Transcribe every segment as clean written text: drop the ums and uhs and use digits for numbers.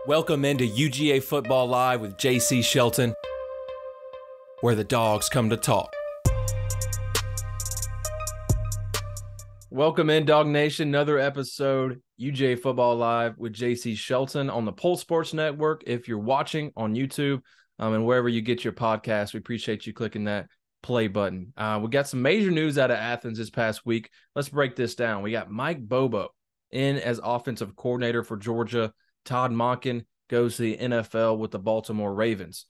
Welcome into UGA Football Live with JC Shelton, where the dogs come to talk. Welcome in, Dog Nation. Another episode, UGA Football Live with JC Shelton on the Pulse Sports Network. If you're watching on YouTube and wherever you get your podcast, we appreciate you clicking that play button. We got some major news out of Athens this past week. Let's break this down. We got Mike Bobo in as offensive coordinator for Georgia. Todd Monken goes to the NFL with the Baltimore Ravens.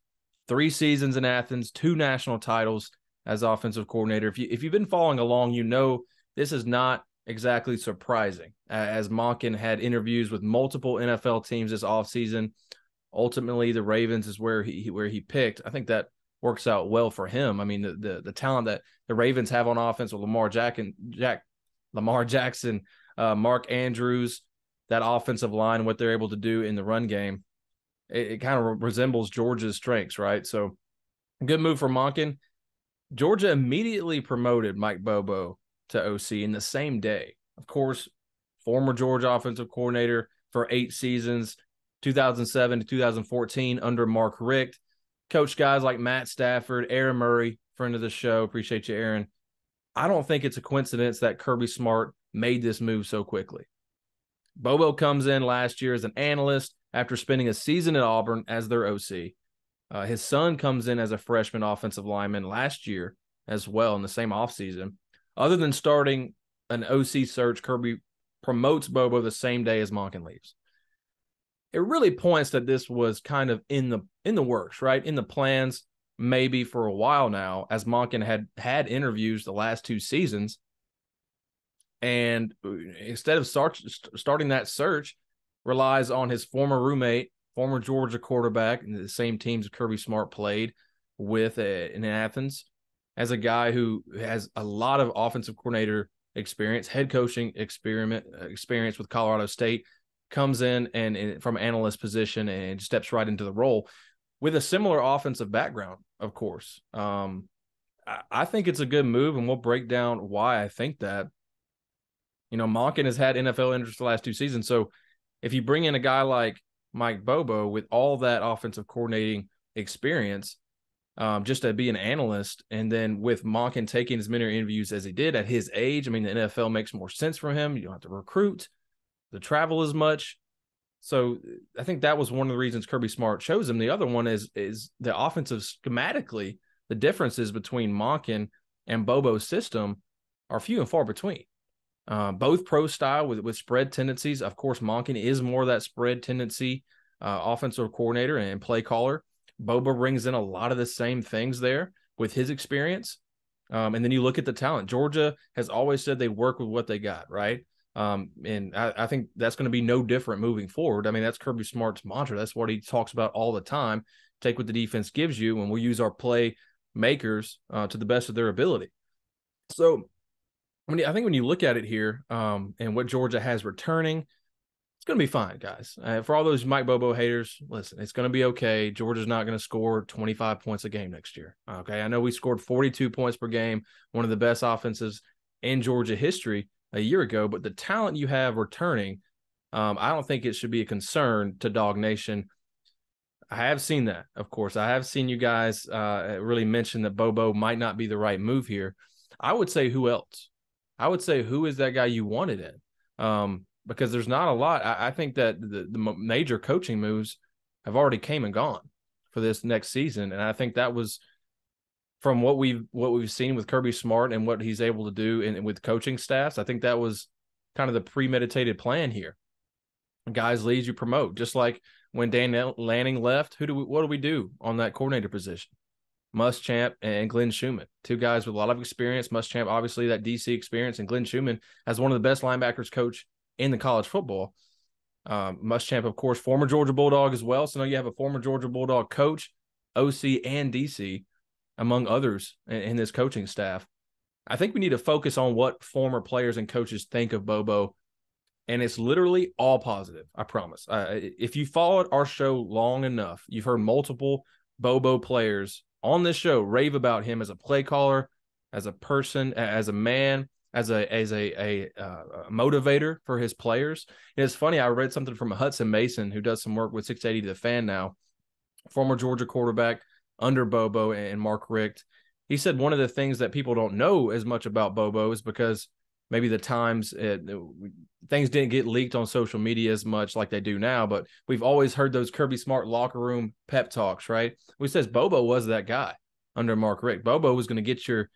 3 seasons in Athens, 2 national titles as offensive coordinator. If you've been following along, you know this is not exactly surprising, as Monken had interviews with multiple NFL teams this offseason. Ultimately, the Ravens is where he picked. I think that works out well for him. I mean, the talent that the Ravens have on offense with Lamar Jackson, Mark Andrews, that offensive line, what they're able to do in the run game, it kind of resembles Georgia's strengths, right? So good move for Monken. Georgia immediately promoted Mike Bobo to OC in the same day. Of course, former Georgia offensive coordinator for 8 seasons, 2007 to 2014 under Mark Richt. Coached guys like Matt Stafford, Aaron Murray, friend of the show. Appreciate you, Aaron. I don't think it's a coincidence that Kirby Smart made this move so quickly. Bobo comes in last year as an analyst after spending a season at Auburn as their OC. His son comes in as a freshman offensive lineman last year as well in the same offseason. Other than starting an OC search, Kirby promotes Bobo the same day as Monken leaves. It really points that this was kind of in the works, right? In the plans, maybe for a while now, as Monken had interviews the last 2 seasons. And instead of starting that search, relies on his former roommate, former Georgia quarterback, and the same teams Kirby Smart played with in Athens, as a guy who has a lot of offensive coordinator experience, head coaching experience with Colorado State, comes in and from analyst position and steps right into the role with a similar offensive background, of course. I think it's a good move, and we'll break down why I think that. You know, Monken has had NFL interest the last 2 seasons. So if you bring in a guy like Mike Bobo with all that offensive coordinating experience, just to be an analyst, and then with Monken taking as many interviews as he did at his age, I mean, the NFL makes more sense for him. You don't have to recruit, the travel as much. So I think that was one of the reasons Kirby Smart chose him. The other one is the offensive schematically, the differences between Monken and Bobo's system are few and far between. Both pro style with spread tendencies. Of course, Monken is more of that spread tendency offensive coordinator and play caller. Bobo brings in a lot of the same things there with his experience. And then you look at the talent. Georgia has always said they work with what they got, right? And I think that's going to be no different moving forward. I mean, that's Kirby Smart's mantra. That's what he talks about all the time. Take what the defense gives you, and we'll use our play makers to the best of their ability. So, I think when you look at it here and what Georgia has returning, it's going to be fine, guys. For all those Mike Bobo haters, listen, it's going to be okay. Georgia's not going to score 25 points a game next year. Okay, I know we scored 42 points per game, one of the best offenses in Georgia history a year ago, but the talent you have returning, I don't think it should be a concern to Dog Nation. I have seen that, of course. I have seen you guys really mention that Bobo might not be the right move here. I would say who else? I would say who is that guy you wanted in? Because there's not a lot. I think that the major coaching moves have already came and gone for this next season, and I think that was from what we've seen with Kirby Smart and what he's able to do with coaching staffs. I think that was kind of the premeditated plan here. Guys leave, you promote. Just like when Dan Lanning left, what do we do on that coordinator position? Muschamp and Glenn Schumann, 2 guys with a lot of experience. Muschamp, obviously, that DC experience, and Glenn Schumann as one of the best linebackers coach in the college football. Muschamp, of course, former Georgia Bulldog as well. So now you have a former Georgia Bulldog coach, OC, and DC, among others, in this coaching staff. I think we need to focus on what former players and coaches think of Bobo, and it's literally all positive, I promise. If you followed our show long enough, you've heard multiple Bobo players on this show rave about him as a play caller, as a person, as a man, as a motivator for his players. And it's funny, I read something from Hudson Mason, who does some work with 680 The Fan now, former Georgia quarterback under Bobo and Mark Richt. He said one of the things that people don't know as much about Bobo is because maybe the times things didn't get leaked on social media as much like they do now, but we've always heard those Kirby Smart locker room pep talks, right? We says Bobo was that guy under Mark Richt. Bobo was going to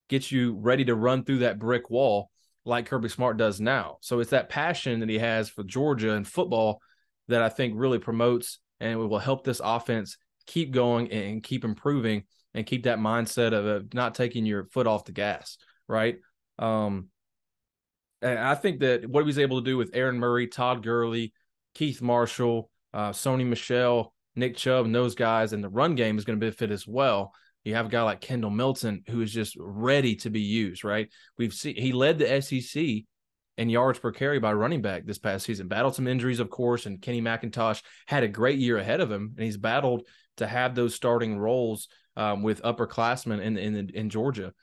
get you ready to run through that brick wall like Kirby Smart does now. So it's that passion that he has for Georgia and football that I think really promotes and it will help this offense keep going and keep improving and keep that mindset of not taking your foot off the gas, right? And I think that what he was able to do with Aaron Murray, Todd Gurley, Keith Marshall, Sony Michel, Nick Chubb, and those guys, and the run game is going to benefit as well. You have a guy like Kendall Milton who is just ready to be used, right? He led the SEC in yards per carry by running back this past season. Battled some injuries, of course, and Kenny McIntosh had a great year ahead of him, and he's battled to have those starting roles with upperclassmen in Georgia.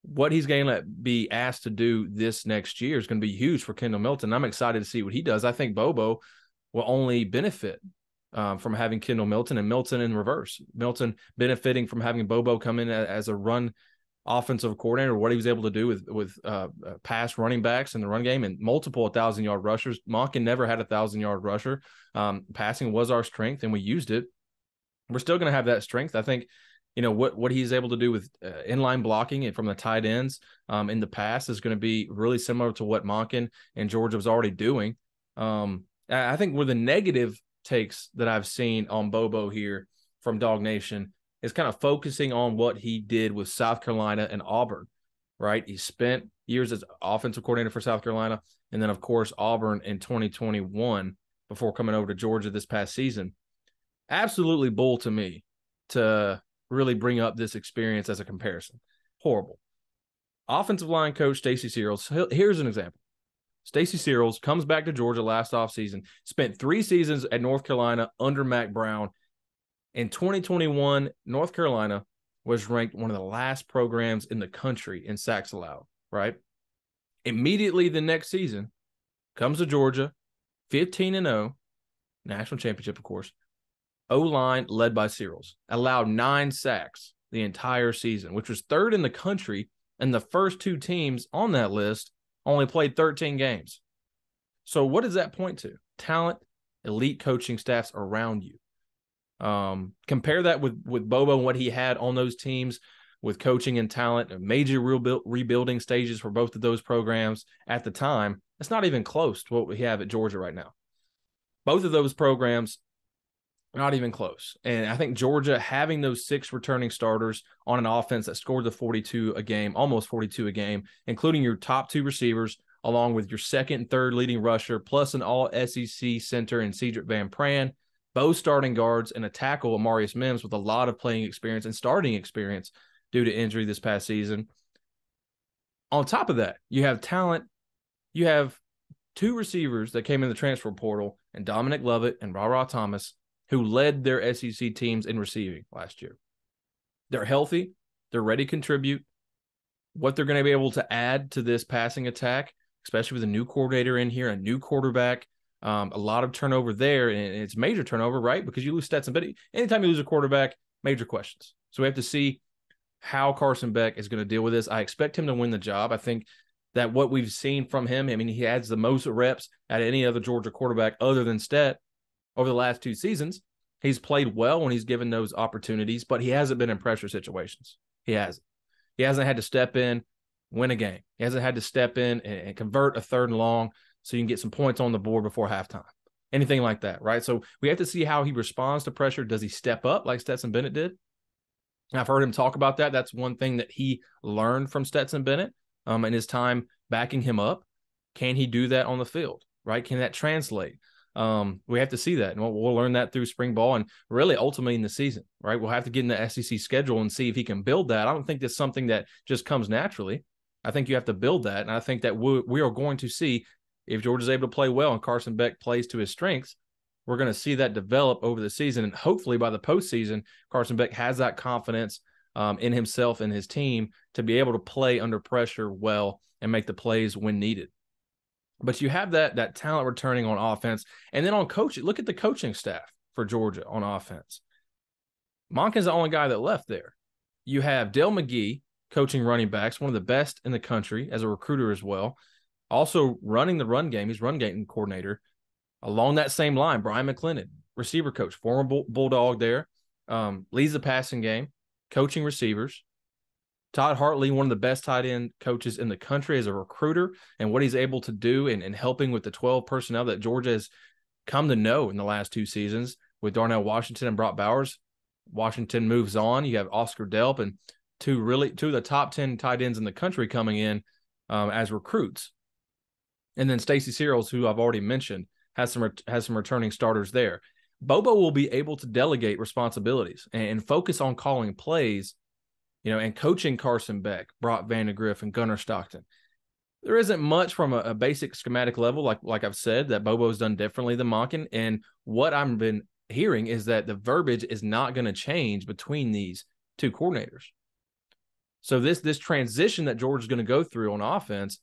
What he's going to be asked to do this next year is going to be huge for Kendall Milton. I'm excited to see what he does. I think Bobo will only benefit from having Kendall Milton and Milton in reverse. Milton benefiting from having Bobo come in as a run offensive coordinator, what he was able to do with pass running backs in the run game and multiple 1,000-yard rushers. Monken never had a 1,000-yard rusher. Passing was our strength, and we used it. We're still going to have that strength. I think, what he's able to do with inline blocking and from the tight ends in the past is going to be really similar to what Monken and Georgia was already doing. I think where the negative takes that I've seen on Bobo here from Dog Nation is kind of focusing on what he did with South Carolina and Auburn, right? He spent years as offensive coordinator for South Carolina, and then, of course, Auburn in 2021 before coming over to Georgia this past season. Absolutely bull to me to really bring up this experience as a comparison. Horrible. Offensive line coach Stacy Searles, here's an example. Stacy Searles comes back to Georgia last offseason, spent 3 seasons at North Carolina under Mack Brown. In 2021, North Carolina was ranked one of the last programs in the country in sacks allowed, right? Immediately the next season, comes to Georgia, 15-0, national championship, of course. O-line led by Searles, allowed 9 sacks the entire season, which was 3rd in the country, and the first 2 teams on that list only played 13 games. So what does that point to? Talent, elite coaching staffs around you. Compare that with Bobo and what he had on those teams with coaching and talent, major rebuilding stages for both of those programs at the time. It's not even close to what we have at Georgia right now. Both of those programs, not even close. And I think Georgia having those 6 returning starters on an offense that scored the 42 a game, almost 42 a game, including your top 2 receivers, along with your second and third leading rusher, plus an all-SEC center in Cedric Van Pran, both starting guards, and a tackle, Amarius Mims, with a lot of playing experience and starting experience due to injury this past season. On top of that, you have talent. You have 2 receivers that came in the transfer portal, and Dominic Lovett and Ra Thomas, who led their SEC teams in receiving last year. They're healthy. They're ready to contribute. What they're going to be able to add to this passing attack, especially with a new coordinator in here, a new quarterback, a lot of turnover there, and it's major turnover, right? Because you lose Stetson Bennett. Anytime you lose a quarterback, major questions. So we have to see how Carson Beck is going to deal with this. I expect him to win the job. I think that what we've seen from him, he adds the most reps at any other Georgia quarterback other than Stet over the last 2 seasons. He's played well when he's given those opportunities, but he hasn't been in pressure situations. He hasn't. He hasn't had to step in, win a game. He hasn't had to step in and convert a 3rd and long so you can get some points on the board before halftime. Anything like that, right? So we have to see how he responds to pressure. Does he step up like Stetson Bennett did? I've heard him talk about that. That's one thing that he learned from Stetson Bennett in his time backing him up. Can he do that on the field, right? Can that translate? We have to see that, and we'll learn that through spring ball and really ultimately in the season, right? We'll have to get in the SEC schedule and see if he can build that. I don't think that's something that just comes naturally. I think you have to build that, and I think that we are going to see if Georgia's able to play well and Carson Beck plays to his strengths, we're going to see that develop over the season, and hopefully by the postseason, Carson Beck has that confidence in himself and his team to be able to play under pressure well and make the plays when needed. But you have that talent returning on offense. And then on coaching, look at the coaching staff for Georgia on offense. Monken's the only guy that left there. You have Dale McGee coaching running backs, one of the best in the country as a recruiter as well. Also running the run game. He's run game coordinator. Along that same line, Brian McClendon, receiver coach, former Bulldog there, leads the passing game, coaching receivers. Todd Hartley, one of the best tight end coaches in the country as a recruiter, and what he's able to do in helping with the 12 personnel that Georgia has come to know in the last 2 seasons with Darnell Washington and Brock Bowers. Washington moves on. You have Oscar Delp and two of the top 10 tight ends in the country coming in as recruits. And then Stacey Searles, who I've already mentioned, has some returning starters there. Bobo will be able to delegate responsibilities and focus on calling plays, and coaching Carson Beck, Brock Vandegrift, and Gunnar Stockton. There isn't much from a basic schematic level, like I've said, that Bobo's done differently than Monken. And what I've been hearing is that the verbiage is not going to change between these two coordinators. So this transition that Georgia's going to go through on offense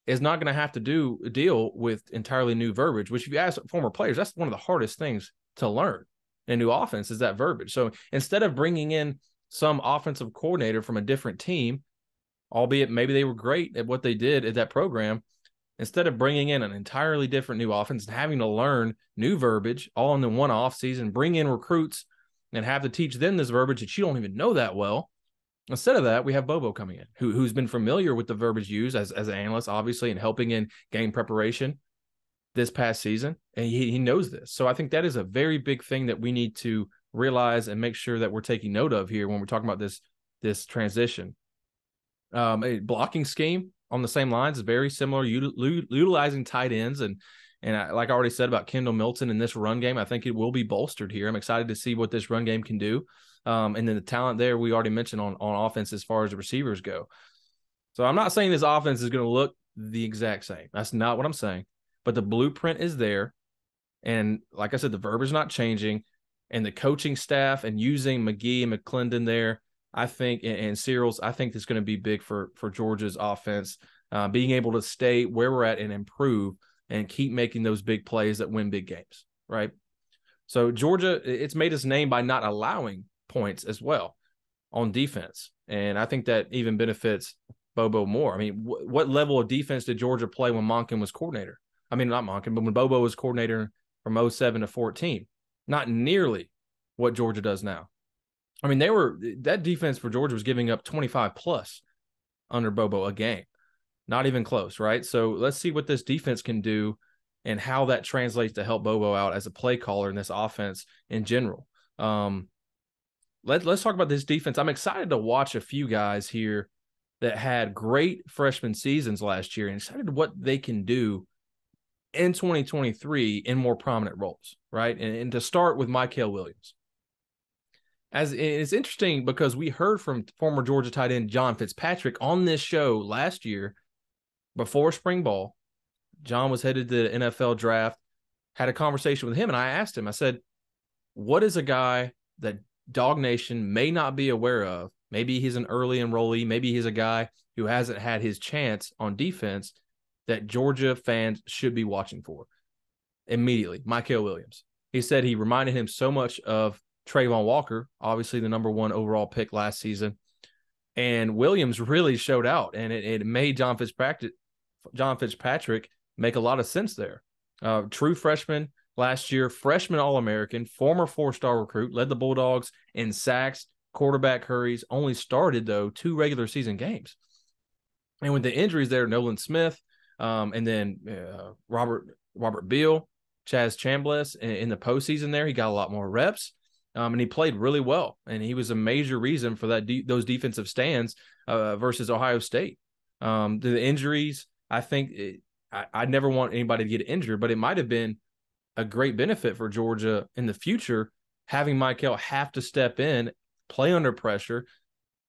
is not going to have to deal with entirely new verbiage, which if you ask former players, that's one of the hardest things to learn in a new offense is that verbiage. So instead of bringing in some offensive coordinator from a different team, albeit maybe they were great at what they did at that program, instead of bringing in an entirely different new offense and having to learn new verbiage all in the one off season, bring in recruits and have to teach them this verbiage that you don't even know that well. Instead of that, we have Bobo coming in, who's been familiar with the verbiage used as an analyst, obviously, and helping in game preparation this past season, and he knows this. So I think that is a very big thing that we need to realize and make sure that we're taking note of here when we're talking about this transition. A blocking scheme on the same lines is very similar, utilizing tight ends, and like I already said about Kendall Milton in this run game, I think it will be bolstered here. I'm excited to see what this run game can do. And then the talent there we already mentioned on offense as far as the receivers go. So I'm not saying this offense is going to look the exact same. That's not what I'm saying. But the blueprint is there. And like I said, the verb is not changing. And the coaching staff and using McGee and McClendon there, I think, and Searles, I think that's going to be big for Georgia's offense, being able to stay where we're at and improve and keep making those big plays that win big games, right? So Georgia, it's made its name by not allowing points as well on defense. And I think that even benefits Bobo more. I mean, what level of defense did Georgia play when Monken was coordinator? I mean, not Monken, but when Bobo was coordinator from 07 to 14. Not nearly what Georgia does now. I mean, that defense for Georgia was giving up 25 plus under Bobo a game. Not even close, right? So let's see what this defense can do and how that translates to help Bobo out as a play caller in this offense in general. Let's talk about this defense. I'm excited to watch a few guys here that had great freshman seasons last year and excited what they can do in 2023 in more prominent roles, right? And to start with Mykel Williams. As it's interesting because we heard from former Georgia tight end John Fitzpatrick on this show last year before spring ball. John was headed to the NFL draft, had a conversation with him, and I asked him, I said, what is a guy that Dog Nation may not be aware of? Maybe he's an early enrollee. Maybe he's a guy who hasn't had his chance on defense that Georgia fans should be watching for. Immediately, Mykel Williams. He said he reminded him so much of Trayvon Walker, obviously the number 1 overall pick last season. And Williams really showed out, and it made John Fitzpatrick make a lot of sense there. True freshman last year, freshman All-American, former 4-star recruit, led the Bulldogs in sacks, quarterback hurries, only started, though, 2 regular season games. And with the injuries there, Nolan Smith, and then Robert Beal, Chaz Chambliss in the postseason there, he got a lot more reps. And he played really well, and he was a major reason for those defensive stands versus Ohio State. The injuries, I think I never want anybody to get injured, but it might have been a great benefit for Georgia in the future having Mykel have to step in, play under pressure,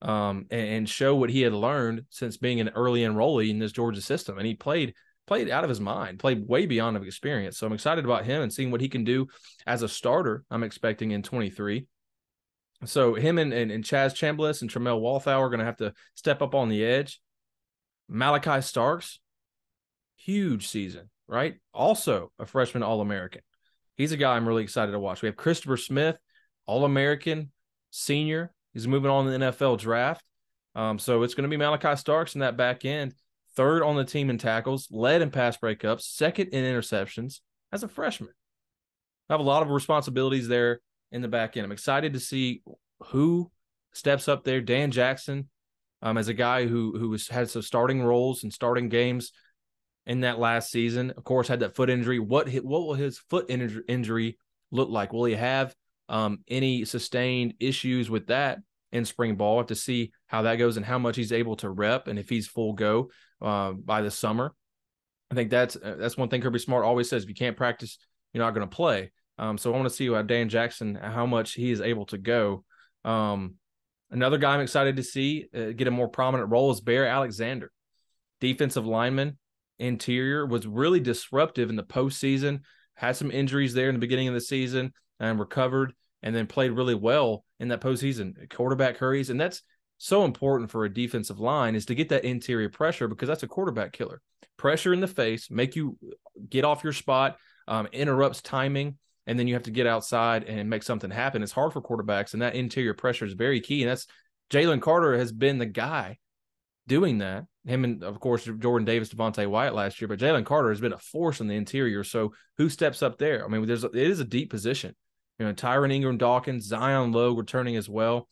and show what he had learned since being an early enrollee in this Georgia system. And he played out of his mind, played way beyond of experience. So I'm excited about him and seeing what he can do as a starter, I'm expecting in 23. So him and Chaz Chambliss and Tramel Walthour are going to have to step up on the edge. Malachi Starks, huge season, right? Also a freshman All-American. He's a guy I'm really excited to watch. We have Christopher Smith, All-American, senior. He's moving on to the NFL draft. So it's going to be Malachi Starks in that back end, third on the team in tackles, led in pass breakups, second in interceptions as a freshman. I have a lot of responsibilities there in the back end. I'm excited to see who steps up there. Dan Jackson, as a guy who had some starting roles and starting games in that last season. Of course, had that foot injury. What will his foot injury look like? Will he have any sustained issues with that in spring ball? Have to see how that goes and how much he's able to rep and if he's full go by the summer. I think that's one thing Kirby Smart always says: if you can't practice, you're not going to play. So I want to see Dan Jackson, how much he is able to go. Another guy I'm excited to see get a more prominent role is Bear Alexander, defensive lineman, interior, was really disruptive in the postseason, had some injuries there in the beginning of the season and recovered, and then played really well in that postseason. Quarterback hurries, and that's so important for a defensive line, is to get that interior pressure, because that's a quarterback killer. Pressure in the face, make you get off your spot, interrupts timing, and then you have to get outside and make something happen. It's hard for quarterbacks, and that interior pressure is very key. And that's Jalen Carter has been the guy doing that. Him and, of course, Jordan Davis, Devontae Wyatt last year, but Jalen Carter has been a force in the interior. So who steps up there? I mean, it is a deep position. You know, Tyron Ingram Dawkins, Zion Logue returning as well.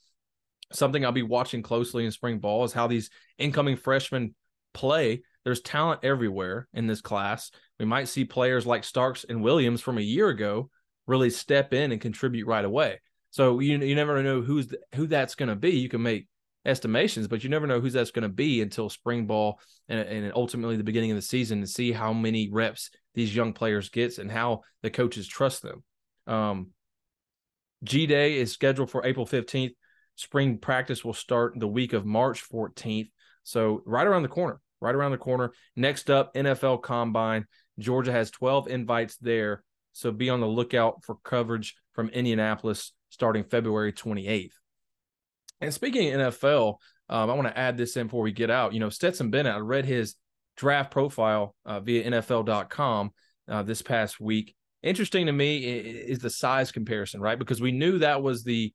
Something I'll be watching closely in spring ball is how these incoming freshmen play. There's talent everywhere in this class. We might see players like Starks and Williams from a year ago really step in and contribute right away. So you never know who that's going to be. You can make estimations, but you never know who that's going to be until spring ball and ultimately the beginning of the season, to see how many reps these young players get and how the coaches trust them. G-Day is scheduled for April 15th. Spring practice will start the week of March 14th. So right around the corner. Next up, NFL Combine. Georgia has 12 invites there. So be on the lookout for coverage from Indianapolis starting February 28th. And speaking of NFL, I want to add this in before we get out. You know, Stetson Bennett, I read his draft profile via NFL.com this past week. Interesting to me is the size comparison, right? Because we knew that was the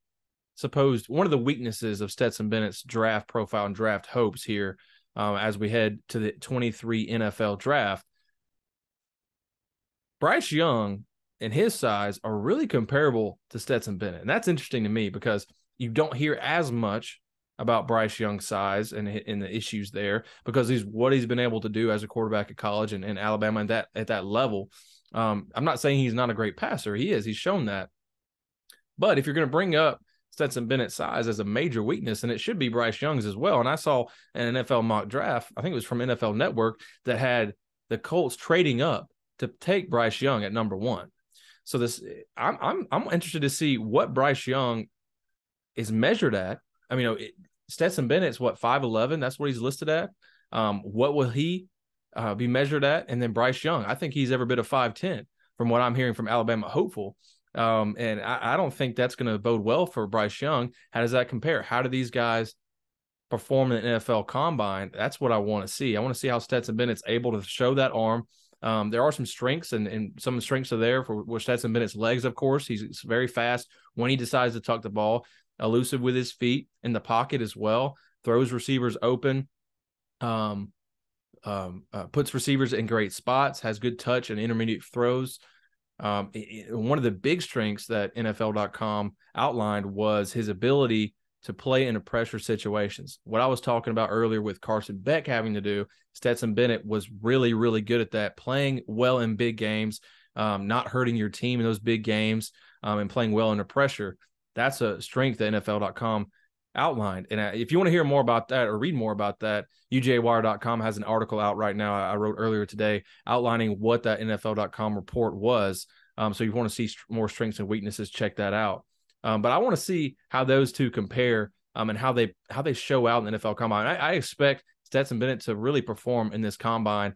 supposed one of the weaknesses of Stetson Bennett's draft profile and draft hopes here as we head to the 23 NFL draft. Bryce Young and his size are really comparable to Stetson Bennett. And that's interesting to me because you don't hear as much about Bryce Young's size and the issues there, because he's been able to do as a quarterback at college and Alabama and at that level. I'm not saying he's not a great passer. He is. He's shown that. But if you're going to bring up Stetson Bennett's size as a major weakness, and it should be Bryce Young's as well. And I saw an NFL mock draft, I think it was from NFL Network, that had the Colts trading up to take Bryce Young at number 1. So I'm interested to see what Bryce Young is measured at. I mean, Stetson Bennett's 5'11". That's what he's listed at. What will he be measured at? And then Bryce Young, I think he's every bit of 5'10", from what I'm hearing from Alabama hopeful. And I don't think that's going to bode well for Bryce Young. How does that compare? How do these guys perform in the NFL Combine? That's what I want to see. I want to see how Stetson Bennett's able to show that arm. There are some strengths, and some strengths are there for Stetson Bennett's legs, of course. He's very fast when he decides to tuck the ball, elusive with his feet in the pocket as well, throws receivers open, puts receivers in great spots, has good touch and intermediate throws. One of the big strengths that NFL.com outlined was his ability to play in pressure situations. What I was talking about earlier with Carson Beck having to do, Stetson Bennett was really, really good at that, playing well in big games, not hurting your team in those big games, and playing well under pressure. That's a strength that NFL.com outlined. And if you want to hear more about that or read more about that, UGAwire.com has an article out right now I wrote earlier today outlining what that NFL.com report was. So if you want to see more strengths and weaknesses, check that out. But I want to see how those two compare and how they show out in the NFL Combine. I expect Stetson Bennett to really perform in this Combine,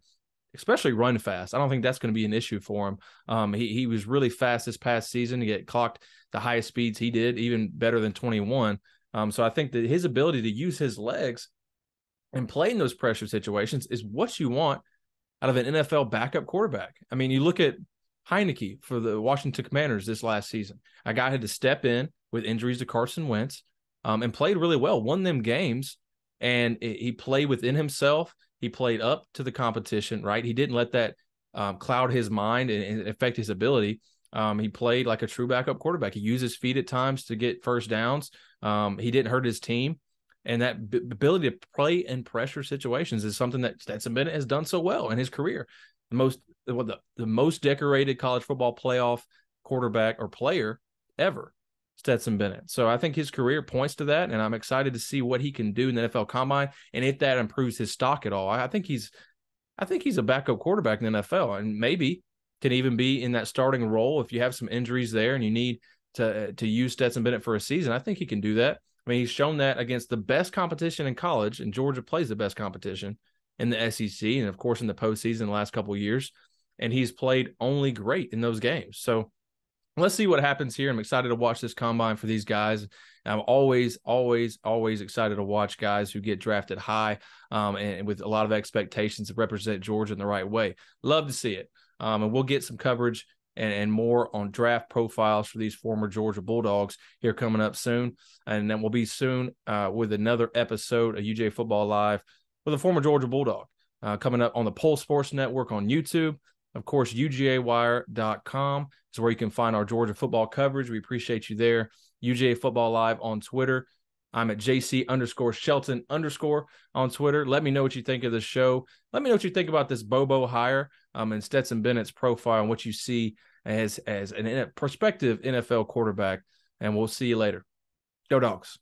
especially run fast. I don't think that's going to be an issue for him. He was really fast this past season to get clocked the highest speeds he did, even better than 21. So I think that his ability to use his legs and play in those pressure situations is what you want out of an NFL backup quarterback. I mean, you look at Heineke for the Washington Commanders this last season. A guy had to step in with injuries to Carson Wentz and played really well, won them games, and he played within himself. He played up to the competition, right? He didn't let that cloud his mind and affect his ability. He played like a true backup quarterback. He used his feet at times to get first downs. He didn't hurt his team. And that ability to play in pressure situations is something that Stetson Bennett has done so well in his career. The most decorated college football playoff quarterback or player ever, Stetson Bennett. So I think his career points to that, and I'm excited to see what he can do in the NFL Combine and if that improves his stock at all. I think he's a backup quarterback in the NFL, and maybe can even be in that starting role if you have some injuries there and you need to use Stetson Bennett for a season. I think he can do that. I mean, he's shown that against the best competition in college, and Georgia plays the best competition in the SEC and, of course, in the postseason the last couple of years. And he's played only great in those games. So let's see what happens here. I'm excited to watch this combine for these guys. I'm always, always, always excited to watch guys who get drafted high and with a lot of expectations to represent Georgia in the right way. Love to see it. And we'll get some coverage and more on draft profiles for these former Georgia Bulldogs here coming up soon. And then we'll be soon with another episode of UGA Football Live with a former Georgia Bulldog coming up on the Pulse Sports Network on YouTube. Of course, UGAwire.com is where you can find our Georgia football coverage. We appreciate you there. UGA Football Live on Twitter. I'm at JC_Shelton_ on Twitter. Let me know what you think of the show. Let me know what you think about this Bobo hire and Stetson Bennett's profile and what you see as a prospective NFL quarterback. And we'll see you later. Go Dogs.